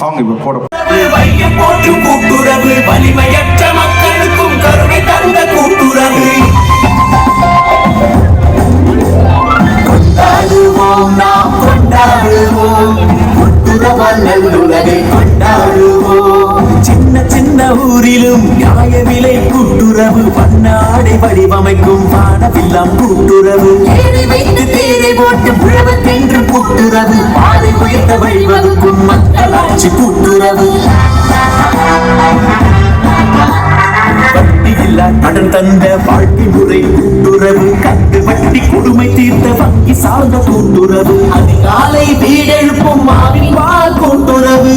Song இப்போ போட கூட்டுறவு வலிமையற்ற மக்களுக்கும் கருணை தந்த கூட்டுறவு கொண்டாடுவோம் நாம் கொண்டாடுவோம் கூட்டுறவால் நல்லுலகை கொண்டாடுவோம் சின்ன சின்ன ஊரிலும் நியாய விலை கூட்டுறவு பன்னாடை வடிவமைக்கும் வானவில்லாம் கூட்டுறவு ஏறி வைத்து தேரை போட்டு புழவத்தென்று கூட்டுறவு பாதை உயர்த்த வழிவகுக்கும் மக்களாட்சி கூட்டுறவு வட்டியில்லா கடன் தந்த வாழ்க்கை முறை கூட்டுறவு கட்டு வட்டி கொடுமை தீர்த்த வங்கி சார்ந்த கூட்டுறவு அதிகாலை வீடெழுப்பும் மாவின் வாழ் கூட்டுறவு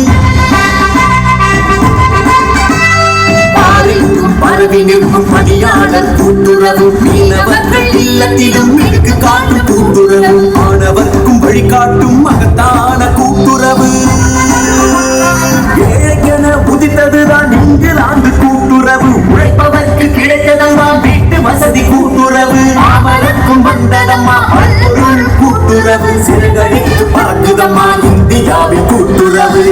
பரவி நிற்கும் பணியாளர் கூட்டுறவு மீனவர்கள் இல்லத்திலும் இருக்கு காட்டும் கூட்டுறவு மாணவர்க்கும் வழிகாட்டும் மகத்தான கூட்டுறவு ஏழைக்கென உதித்ததுதான் இங்கிலாந்து கூட்டுறவு உழைப்பவர்க்கு கிடைத்ததம்மா வீட்டு வசதி கூட்டுறவு மாமனுக்கும் வந்ததம்மா பல்பொருள் கூட்டுறவு சிறகடித்து பறக்குதம்மா இந்தியாவின் கூட்டுறவு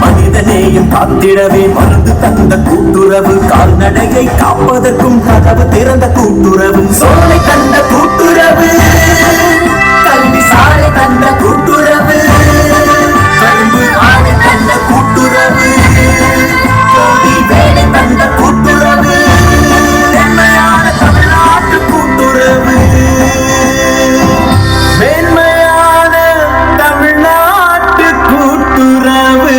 மனிதநேயம் காத்திடவே மருந்து தந்த கூட்டுறவு கால்நடையை காப்பதற்கும் கதவு திறந்த கூட்டுறவு சோலை தந்த கூட்டுறவு கல்வி சாலை தந்த கூட்டுறவு கரும்பு ஆடை தந்த கூட்டுறவு கோடி வேலை தந்த கூட்டுறவு மேன்மையான தமிழ்நாட்டு கூட்டுறவு மேன்மையான தமிழ்நாட்டு கூட்டுறவு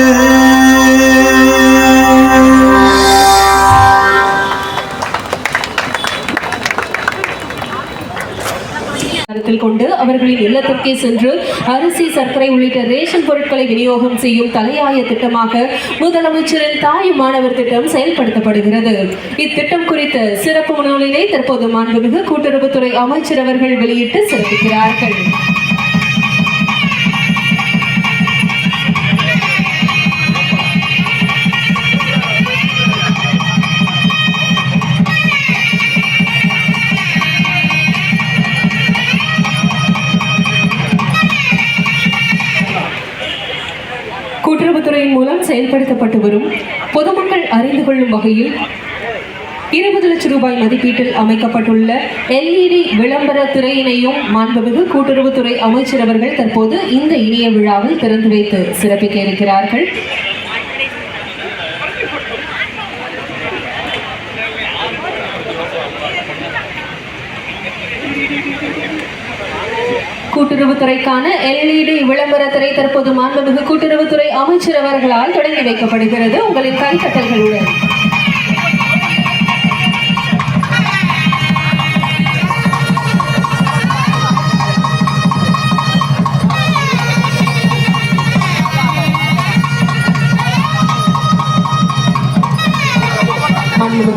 கொண்டு அவர்களின் இல்லத்திற்கே சென்று அரிசி சர்க்கரை உள்ளிட்ட ரேஷன் பொருட்களை விநியோகம் செய்யும் தலையாய திட்டமாக முதலமைச்சரின் தாயுமானவர் திட்டம் செயல்படுத்தப்படுகிறது. இத்திட்டம் குறித்த சிறப்பு முன்னுரையினை தற்போது மாண்புமிகு கூட்டுறவுத்துறை அமைச்சர் அவர்கள் வெளியிட்டு சிறப்பிக்கிறார்கள். கூட்டுறவுத்துறையின் மூலம் செயல்படுத்தப்பட்டு வரும் பொதுமக்கள் அறிந்து கொள்ளும் வகையில் 20 லட்சம் ரூபாய் மதிப்பீட்டில் அமைக்கப்பட்டுள்ள LED விளம்பர திரையினையும் மாண்புமிகு கூட்டுறவுத்துறை அமைச்சர் அவர்கள் தற்போது இந்த இனிய விழாவில் திறந்து வைத்து சிறப்பிக்க இருக்கிறார்கள். கூட்டுறவுத்துறைக்கான LED விளம்பர திரை தற்போது மாண்புமிகு கூட்டுறவுத்துறை அமைச்சர் அவர்களால் தொடங்கி வைக்கப்படுகிறது. உங்களின் கைத்தட்டல்களுடன்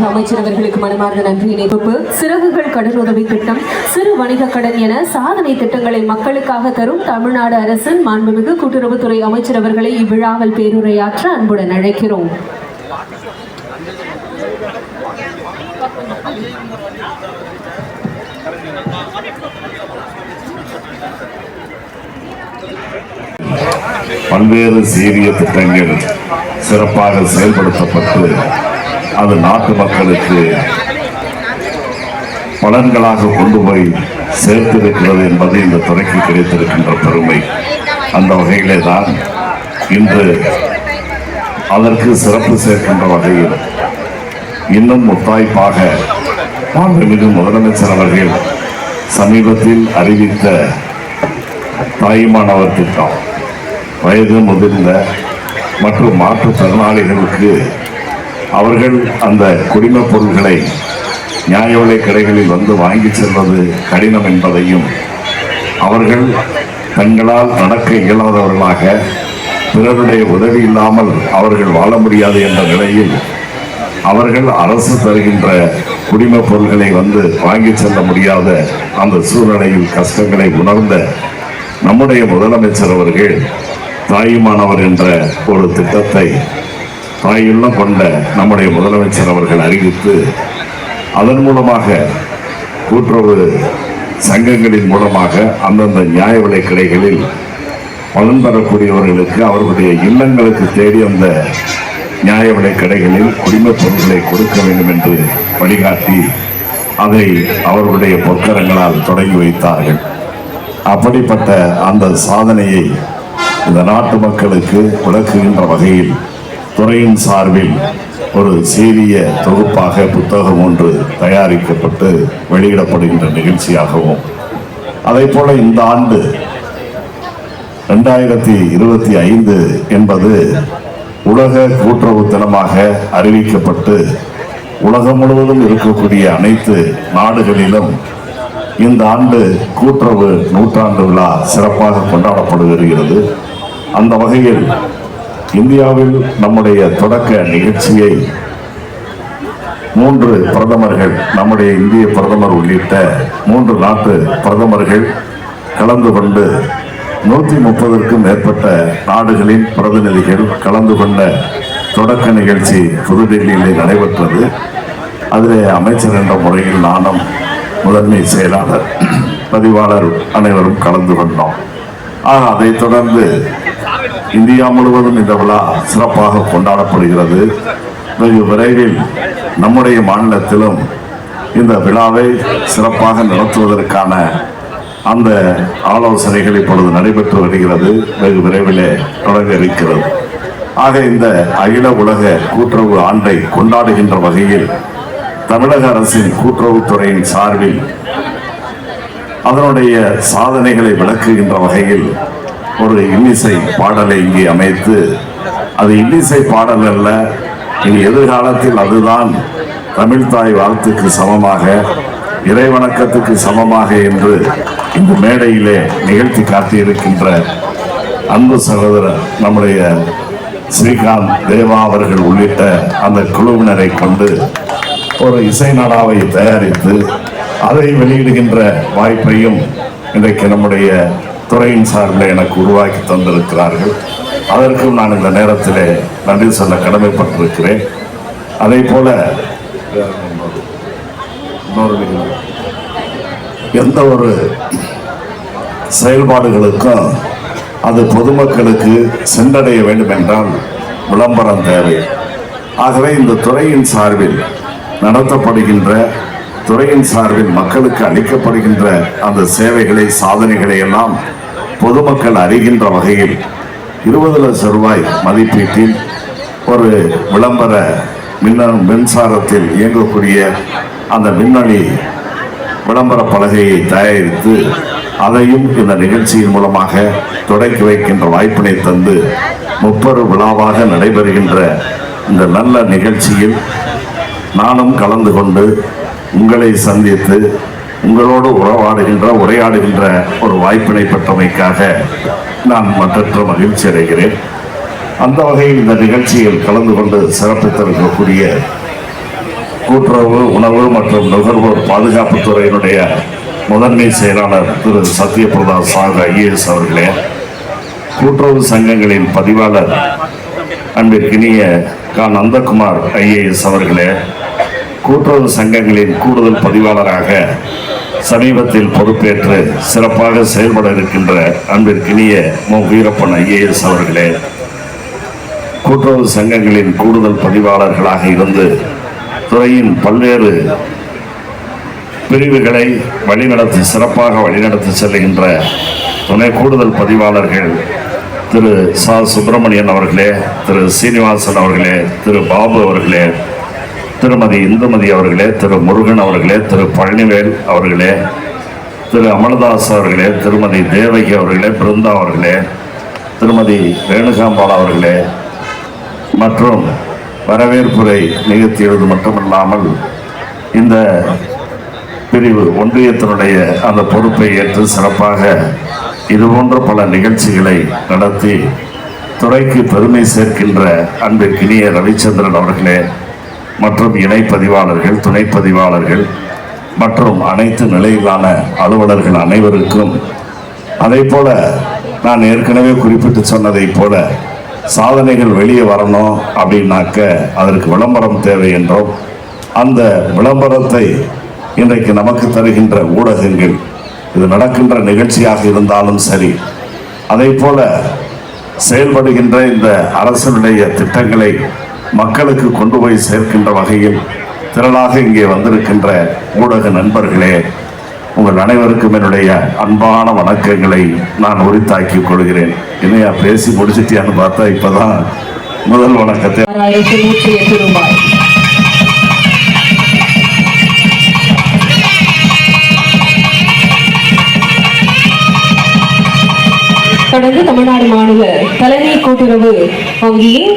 அமைச்சர் அவர்களுக்கு மனமார்ந்த நன்றி. இணைப்பு சிறகுகள் கடன் உதவி திட்டம், சிறு வணிக கடன் என சாதனை திட்டங்களை மக்களுக்காக தரும் தமிழ்நாடு அரசின் மாண்புமிகு கூட்டுறவுத்துறை அமைச்சர் அவர்களை இவ்விழாவில் பேருரையாற்ற அன்புடன் அழைக்கிறோம். பல்வேறு சீரிய திட்டங்கள் சிறப்பாக செயல்படுத்தப்பட்டு அது நாட்டு மக்களுக்கு பலன்களாக கொண்டு போய் சேர்த்திருக்கிறது என்பது இந்த துறைக்கு கிடைத்திருக்கின்ற பெருமை. அந்த வகையிலே தான் இன்று அதற்கு சிறப்பு சேர்க்கின்ற வகையில் இன்னும் முத்தாய்ப்பாக மாண்புமிகு முதலமைச்சர் அவர்கள் சமீபத்தில் அறிவித்த தாயுமானவர் திட்டம் வயது முதிர்ந்த மற்றும் மாற்றுத்திறனாளிகளுக்கு அவர்கள் அந்த குடிமைப் பொருட்களை நியாய விலை கடைகளில் வந்து வாங்கி செல்வது கடினம் என்பதையும் அவர்கள் தங்களால் நடக்க இயலாதவர்களாக பிறருடைய உதவி இல்லாமல் அவர்கள் வாழ முடியாது என்ற நிலையில் அவர்கள் அரசு தருகின்ற குடிமைப் பொருட்களை வந்து வாங்கி செல்ல முடியாத அந்த சூழ்நிலையில் கஷ்டங்களை உணர்ந்த நம்முடைய முதலமைச்சர் அவர்கள் தாயுமானவர் என்ற ஒரு திட்டத்தை தாயுள்ளம் கொண்ட நம்முடைய முதலமைச்சர் அவர்கள் அறிவித்து அதன் மூலமாக கூட்டுறவு சங்கங்களின் மூலமாக அந்தந்த நியாய விலை கடைகளில் பலன் பெறக்கூடியவர்களுக்கு அவர்களுடைய இல்லங்களுக்கு தேடி அந்த நியாய விலை கடைகளில் குடிமைப் பொருட்களை கொடுக்க வேண்டும் என்று வழிகாட்டி அதை அவர்களுடைய பொற்கரங்களால் தொடங்கி வைத்தார்கள். அப்படிப்பட்ட அந்த சாதனையை இந்த நாட்டு மக்களுக்கு விளக்குகின்ற வகையில் துறையின் சார்பில் ஒரு சீரிய தொகுப்பாக புத்தகம் ஒன்று தயாரிக்கப்பட்டு வெளியிடப்படுகின்ற நிகழ்ச்சியாகவும், அதே போல இந்த ஆண்டு 2025 என்பது உலக கூட்டுறவு தினமாக அறிவிக்கப்பட்டு உலகம் முழுவதும் இருக்கக்கூடிய அனைத்து நாடுகளிலும் இந்த ஆண்டு கூட்டுறவு நூற்றாண்டு விழா சிறப்பாக கொண்டாடப்பட்டு வருகிறது. அந்த வகையில் இந்தியாவில் நம்முடைய தொடக்க நிகழ்ச்சியை 3 பிரதமர்கள், நம்முடைய இந்திய பிரதமர் உள்ளிட்ட 3 நாட்டு பிரதமர்கள் கலந்து கொண்டு 130க்கும் மேற்பட்ட நாடுகளின் பிரதிநிதிகள் கலந்து கொண்ட தொடக்க நிகழ்ச்சி புதுடெல்லியிலே நடைபெற்றது. அதிலே அமைச்சர் என்ற முறையில் நானும் முதன்மை செயலாளர், பதிவாளர் அனைவரும் கலந்து கொண்டோம். அதைத் தொடர்ந்து இந்தியா முழுவதும் இந்த விழா சிறப்பாக கொண்டாடப்படுகிறது. வெகு விரைவில் நம்முடைய மாநிலத்திலும் இந்த விழாவை சிறப்பாக நடத்துவதற்கான அந்த ஆலோசனைகள் இப்பொழுது நடைபெற்று வருகிறது. வெகு விரைவிலே தொடங்க இருக்கிறது. இந்த அகில உலக கூட்டுறவு ஆண்டை கொண்டாடுகின்ற வகையில் தமிழக அரசின் கூட்டுறவுத்துறையின் சார்பில் அதனுடைய சாதனைகளை விளக்குகின்ற வகையில் ஒரு இன்னிசை பாடலை இங்கே அமைத்து, அது இன்னிசை பாடல் அல்ல, இனி எதிர்காலத்தில் அதுதான் தமிழ்தாய் வாழ்த்துக்கு சமமாக, இறைவணக்கத்துக்கு சமமாக என்று இந்த மேடையிலே நிகழ்த்தி காட்டியிருக்கின்ற அன்பு சகோதரர் நம்முடைய ஸ்ரீகாந்த் தேவா அவர்கள் உள்ளிட்ட அந்த குழுவினரை கொண்டு ஒரு இசை நாடாவை தயாரித்து அதை வெளியிடுகின்ற வாய்ப்பையும் இன்றைக்கு நம்முடைய துறையின் சார்பில் எனக்கு உருவாக்கி தந்திருக்கிறார்கள். அதற்கும் நான் இந்த நேரத்திலே நன்றி சொல்ல கடமைப்பட்டிருக்கிறேன். அதே போல எந்த ஒரு செயல்பாடுகளுக்கும் அது பொதுமக்களுக்கு சென்றடைய வேண்டும் என்றால் விளம்பரம் தேவை. ஆகவே இந்த துறையின் சார்பில் நடத்தப்படுகின்ற, துறையின் சார்பில் மக்களுக்கு அளிக்கப்படுகின்ற அந்த சேவைகளை, சாதனைகளை எல்லாம் பொதுமக்கள் அறிகின்ற வகையில் 20 லட்சம் ரூபாய் மதிப்பீட்டில் ஒரு விளம்பர மின்சாரத்தில் இயங்கக்கூடிய அந்த மின்னணி விளம்பர பலகையை தயாரித்து அதையும் இந்த நிகழ்ச்சியின் மூலமாக தொடக்கி வைக்கின்ற வாய்ப்பினை தந்து 30 விழாவாக நடைபெறுகின்ற இந்த நல்ல நிகழ்ச்சியில் நானும் கலந்து கொண்டு உங்களை சந்தித்து உங்களோடு உரையாடுகின்ற ஒரு வாய்ப்பினை பெற்றமைக்காக நான் மற்றற்ற மகிழ்ச்சி அடைகிறேன். அந்த வகையில் இந்த நிகழ்ச்சியில் கலந்து கொண்டு சிறப்பித்திருக்கக்கூடிய கூட்டுறவு, உணவு மற்றும் நுகர்வோர் பாதுகாப்பு துறையினுடைய முதன்மை செயலாளர் திரு சத்யபிரதா சாகு IAS அவர்களே, கூட்டுறவு சங்கங்களின் பதிவாளர் அன்பிற்கினிய நந்தகுமார் IAS அவர்களே, கூட்டுறவு சங்கங்களின் கூடுதல் பதிவாளராக சமீபத்தில் பொறுப்பேற்று சிறப்பாக செயல்பட இருக்கின்ற அன்பிற்கினிய மு வீரப்பன் IAS அவர்களே, கூட்டுறவு சங்கங்களின் கூடுதல் பதிவாளர்களாக இருந்து துறையின் பல்வேறு பிரிவுகளை வழிநடத்தி சிறப்பாக வழிநடத்தி செல்கின்ற துணை கூடுதல் பதிவாளர்கள் திரு சுப்பிரமணியன் அவர்களே, திரு சீனிவாசன் அவர்களே, திரு பாபு அவர்களே, திருமதி இந்துமதி அவர்களே, திரு முருகன் அவர்களே, திரு பழனிவேல் அவர்களே, திரு அமல்தாஸ் அவர்களே, திருமதி தேவகி அவர்களே, பிருந்தா அவர்களே, திருமதி வேணுகாம்பாள் அவர்களே மற்றும் வரவேற்புரை நிகழ்த்தியது மட்டுமல்லாமல் இந்த பிரிவு ஒன்றியத்தினுடைய அந்த பொறுப்பை ஏற்று சிறப்பாக இதுபோன்ற பல நிகழ்ச்சிகளை நடத்தி துறைக்கு பெருமை சேர்க்கின்ற அன்பிற்கினிய ரவிச்சந்திரன் அவர்களே மற்றும் இணை பதிவாளர்கள், துணை பதிவாளர்கள் மற்றும் அனைத்து நிலையிலான அலுவலர்கள் அனைவருக்கும், அதே போல நான் ஏற்கனவே குறிப்பிட்டு சொன்னதை போல சாதனைகள் வெளியே வரணும் அப்படின்னாக்க அதற்கு விளம்பரம் தேவை என்றும், அந்த விளம்பரத்தை இன்றைக்கு நமக்கு தருகின்ற ஊடகங்கள், இது நடக்கின்ற நிகழ்ச்சியாக இருந்தாலும் சரி, அதே போல செயல்படுகின்ற இந்த அரசினுடைய திட்டங்களை மக்களுக்கு கொண்டு போய் சேர்க்கின்ற வகையில் திரளாக இங்கே வந்திருக்கின்ற ஊடக நண்பர்களே, உங்கள் அனைவருக்கும் என்னுடைய அன்பான வணக்கங்களை நான் உரித்தாக்கிக் கொள்கிறேன். என்னையா பேசி முடிச்சிட்டியான்னு பார்த்தா இப்பதான் முதல் வணக்கத்தை. தொடர்ந்து தமிழ்நாடு மாநில தலைமை கூட்டுறவு வங்கியின்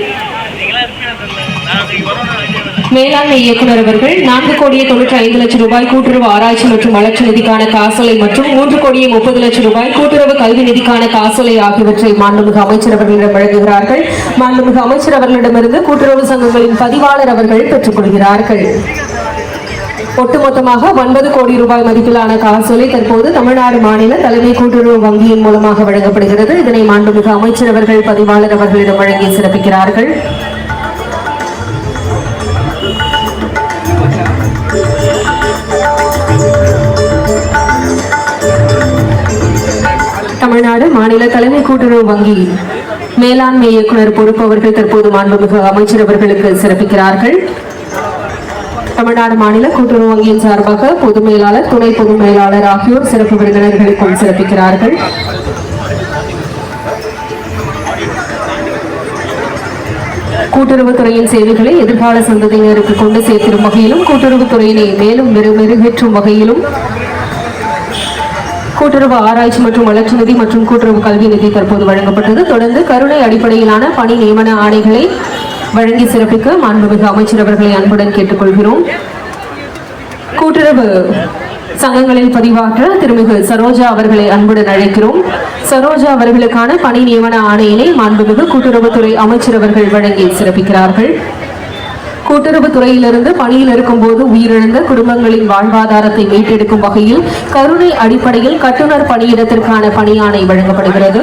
மேலாண்மை இயக்குநர் அவர்கள் 4,95,00,000 ரூபாய் கூட்டுறவு ஆராய்ச்சி மற்றும் வளர்ச்சி நிதிக்கான காசோலை மற்றும் 3,30,00,000 ரூபாய் கூட்டுறவு கல்வி நிதிக்கான காசோலை ஆகியவற்றை மாண்புமிகு அமைச்சர் அவர்களிடம் வழங்குகிறார்கள். மாண்புமிகு அமைச்சர் அவர்களிடமிருந்து கூட்டுறவு சங்கங்களின் பதிவாளர் அவர்கள் பெற்றுக் கொள்கிறார்கள். ஒட்டுமொத்தமாக 9 கோடி ரூபாய் மதிப்பிலான காசோலை தற்போது தமிழ்நாடு மாநில தலைமை கூட்டுறவு வங்கியின் மூலமாக வழங்கப்படுகிறது. இதனை மாண்புமிகு அமைச்சர் அவர்கள் பதிவாளர் அவர்களிடம் வழங்கி சிறப்பிக்கிறார்கள். தமிழ்நாடு மாநில தலைமை கூட்டுறவு வங்கி மேலாண்மை இயக்குநர் பொறுப்பு அவர்கள் தற்போது மாண்புமிகு அமைச்சர் அவர்களுக்கு சிறப்பிக்கிறார்கள். தமிழ்நாடு மாநில கூட்டுறவு வங்கியின் சார்பாக பொது மேலாளர், துணை பொது மேலாளர் ஆகியோர் சிறப்பு விருந்தினர்களுக்கும் சிறப்பிக்கிறார்கள். கூட்டுறவுத்துறையின் சேவைகளை எதிர்கால சந்ததியினருக்கு கொண்டு சேர்த்திடும் வகையிலும் கூட்டுறவுத்துறையினை மேலும் மெருகேற்றும் வகையிலும் கூட்டுறவு ஆராய்ச்சி மற்றும் வளர்ச்சி நிதி மற்றும் கூட்டுறவு கல்வி நிதி தற்போது வழங்கப்பட்டது. தொடர்ந்து கருணை அடிப்படையிலான பணி நியமன ஆணைகளை வழங்கி சிறப்பிக்க மாண்புமிகு அமைச்சர் அவர்களை அன்புடன் கேட்டுக்கொள்கிறோம். கூட்டுறவு சங்கங்களில் பதிவாற்ற திருமிகு சரோஜா அவர்களை அன்புடன் அழைக்கிறோம். சரோஜா அவர்களுக்கான பணி நியமன ஆணையினை மாண்புமிகு கூட்டுறவுத்துறை அமைச்சர் அவர்கள் வழங்கி சிறப்பிக்கிறார்கள். கூட்டுறவுத்துறையிலிருந்து பணியில் இருக்கும் போது உயிரிழந்த குடும்பங்களின் வாழ்வாதாரத்தை மீட்டெடுக்கும் வகையில் கருணை அடிப்படையில் கட்டுநர் பணியிடத்திற்கான பணியாணை வழங்கப்படுகிறது.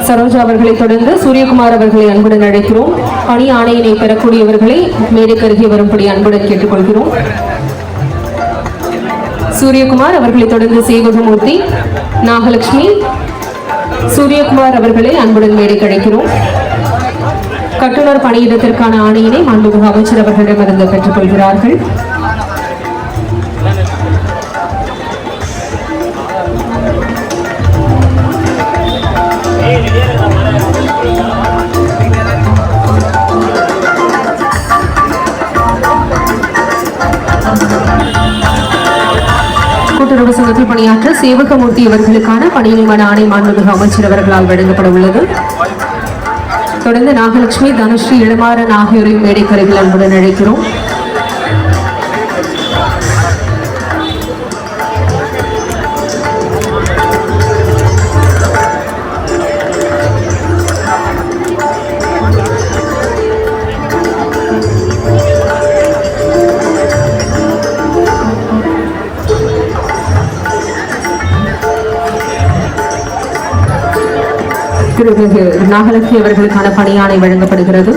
சரோஜா அவர்களை தொடர்ந்து சூரியகுமார் அவர்களை அன்புடன் அழைக்கிறோம். பணி ஆணையினை பெறக்கூடியவர்களை மேடைக்கு அருகே வரும்படி அன்புடன் கேட்டுக்கொள்கிறோம். சூரியகுமார் அவர்களை தொடர்ந்து சேவகமூர்த்தி, நாகலட்சுமி, சூரியகுமார் அவர்களை அன்புடன் மேடைக்கு அழைக்கிறோம். கட்டுநர் பணியிடத்திற்கான ஆணையினை மாண்புமிகு அமைச்சர் அவர்களிடமிருந்து பெற்றுக் கொள்கிறார்கள். கூட்டுறவு சங்கத்தில் பணியாற்ற சேவகமூர்த்தி அவர்களுக்கான பணி நியமன ஆணை மாண்புமிகு அமைச்சர் அவர்களால் வழங்கப்பட உள்ளது. தொடர்ந்து நாகலட்சுமி, தனுஸ்ரீ, இளமாறன் ஆகியோரையும் மேடைக்கருவில் அன்புடன் அழைக்கிறோம். திருமிகு நாகலட்சுமி அவர்களுக்கான பணியாணை வழங்கப்படுகிறது.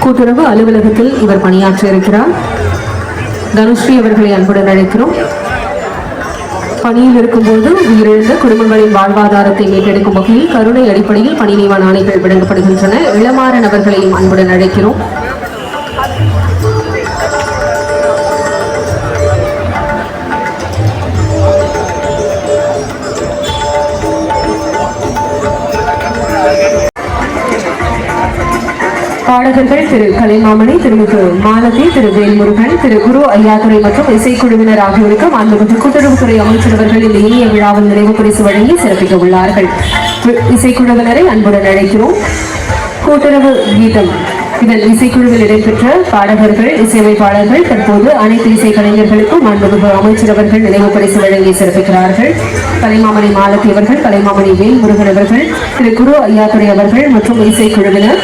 கூட்டுறவு அலுவலகத்தில் இவர் பணியாற்ற இருக்கிறார். தனுஸ்ரீ அவர்களை அன்புடன் அழைக்கிறோம். பணியில் இருக்கும்போது உயிரிழந்த குடும்பங்களின் வாழ்வாதாரத்தை மீட்டெடுக்கும் வகையில் கருணை அடிப்படையில் பணி நியமன ஆணைகள் வழங்கப்படுகின்றன. இளமாறன் அவர்களையும் அன்புடன் அழைக்கிறோம். பாடகர்கள் திரு கலைமாமணி, திருமிகு மாலதி, திரு வேல்முருகன், திரு குரு ஐயாதுரை மற்றும் இசைக்குழுவினர் ஆகியோருக்கு மாண்புமிகு கூட்டுறவுத்துறை அமைச்சர் அவர்கள் இந்த இனிய விழாவில் நிறைவு பரிசு வழங்கி சிறப்பிக்க உள்ளார்கள். இசைக்குழுவினரை அன்புடன் அழைக்கிறோம். கூட்டுறவு கீதம் இதன் இசைக்குழுவில் இடம்பெற்ற பாடகர்கள், இசையமைப்பாளர்கள் தற்போது அனைத்து இசை கலைஞர்களுக்கும் மாண்புமிகு அமைச்சர் அவர்கள் நினைவு பரிசு வழங்கி சிறப்பிக்கிறார்கள். கலைமாமணி மாலதி அவர்கள், கலைமாமணி வேல்முருகன் அவர்கள், திரு குரு ஐயாதுரை அவர்கள் மற்றும் இசைக்குழுவினர்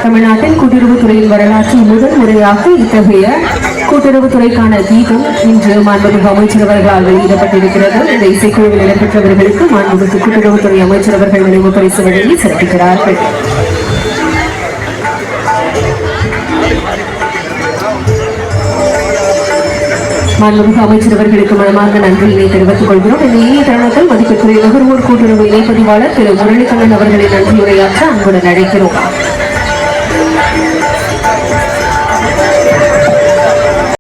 தமிழ்நாட்டில் கூட்டுறவுத்துறையின் வரலாற்றில் முதல் முறையாக இத்தகைய கூட்டுறவுத்துறைக்கான கீதம் இன்று மாண்புமிகு அமைச்சர் அவர்களால் வெளியிடப்பட்டிருக்கிறது. இந்த இசைக்குழுவில் இடம்பெற்றவர்களுக்கு மாண்புமிகு கூட்டுறவுத்துறை அமைச்சர் அவர்கள் நினைவு பரிசு வழங்கி சிறப்பிக்கிறார்கள். மாண்புமிகு அமைச்சர் அவர்களுக்கு மனமார்ந்த நன்றியினை தெரிவித்துக் கொள்கிறோம். இந்த இனிய தருணத்தில் மதிப்பிற்குரிய நுகர்வோர் கூட்டுறவு இணைப்பதிவாளர் திரு முரளிக்கண்ணன் அவர்களை நன்றியுரையாற்ற அன்புடன் அழைக்கிறோம்.